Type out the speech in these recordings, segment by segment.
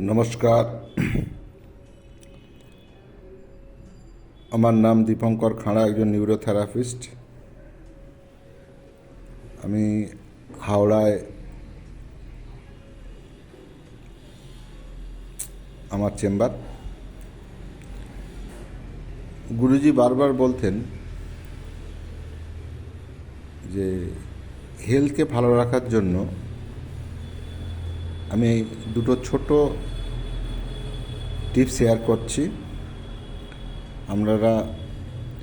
নমস্কার, আমার নাম দীপঙ্কর খাঁড়া, একজন নিউরোথেরাপিস্ট। আমি হাওড়ায় আমার চেম্বার। গুরুজি বারবার বলতেন যে হেলথকে ভালো রাখার জন্য আমি দুটো ছোট টিপস শেয়ার করছি। আপনারা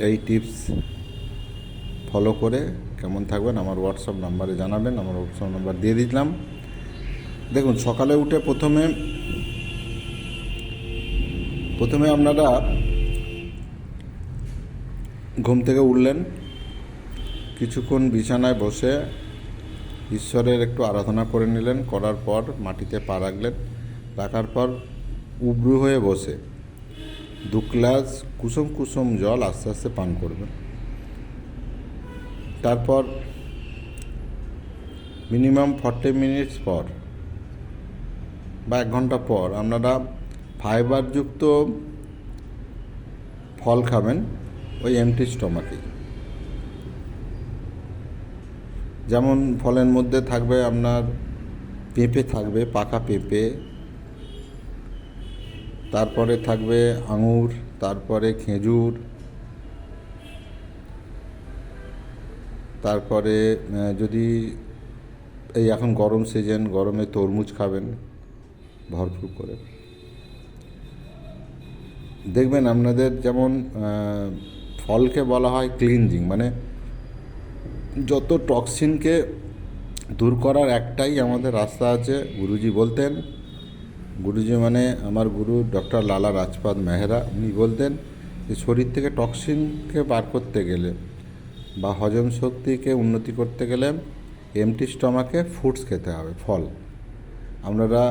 এই টিপস ফলো করে কেমন থাকবেন আমার হোয়াটসঅ্যাপ নাম্বারে জানাবেন। আমার হোয়াটসঅ্যাপ নাম্বার দিয়ে দিলাম। দেখুন, সকালে উঠে প্রথমে আপনারা ঘুম থেকে উঠলেন, কিছুক্ষণ বিছানায় বসে ঈশ্বরের একটু আরাধনা করে নিলেন। করার পর মাটিতে পা রাখার পর উবড়ু হয়ে বসে 2 গ্লাস কুসুম কুসুম জল আস্তে আস্তে পান করবেন। তারপর মিনিমাম 40 মিনিটস পর বা 1 ঘন্টা পর আপনারা ফাইবারযুক্ত ফল খাবেন, ওই এমটি স্টমাকেই। যেমন ফলের মধ্যে থাকবে আপনার পেঁপে থাকবে, পাকা পেঁপে, তারপরে থাকবে আঙুর, তারপরে খেজুর, তারপরে যদি এই এখন গরম সিজন, গরমে তরমুজ খাবেন ভরপুর করে। দেখবেন আপনাদের যেমন ফলকে বলা হয় ক্লিনজিং, মানে যত টক্সিনকে দূর করার একটাই আমাদের রাস্তা আছে। গুরুজি বলতেন, গুরুজি মানে আমার গুরু ডক্টর লালা রাজপথ মেহরা, উনি বলতেন যে শরীর থেকে টক্সিনকে বার করতে গেলে বা হজম শক্তিকে উন্নতি করতে গেলে এমটি স্টমাকে ফ্রুটস খেতে হবে, ফল। আপনারা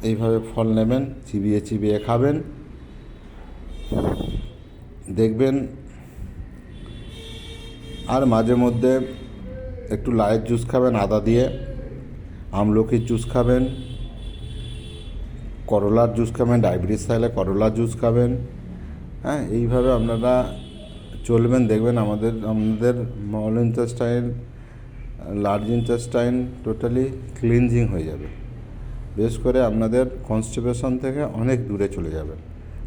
এইভাবে ফল নেবেন, চিবিয়ে চিবিয়ে খাবেন, দেখবেন। আর মাঝে মধ্যে একটু লাইয়ের জুস খাবেন আদা দিয়ে, আমলকির জুস খাবেন, করলার জুস খাবেন, ডায়াবেটিস থাকলে করলার জুস খাবেন। হ্যাঁ, এইভাবে আপনারা চলবেন, দেখবেন আপনাদের small intestine, large intestine totally cleansing হয়ে যাবে। বেশ করে আপনাদের কনস্টিপেশন থেকে অনেক দূরে চলে যাবেন।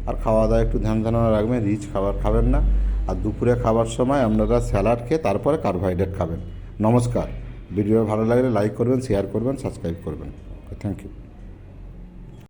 আর খাওয়া দাওয়া একটু ধ্যান ধারণা রাখবেন, রিচ খাবার খাবেন না। আর দুপুরে খাবার সময় আপনারা স্যালাড খেয়ে তারপরে কার্বোহাইড্রেট খাবেন। নমস্কার। ভিডিও ভালো লাগলে লাইক করবেন, শেয়ার করবেন, সাবস্ক্রাইব করবেন। Thank you.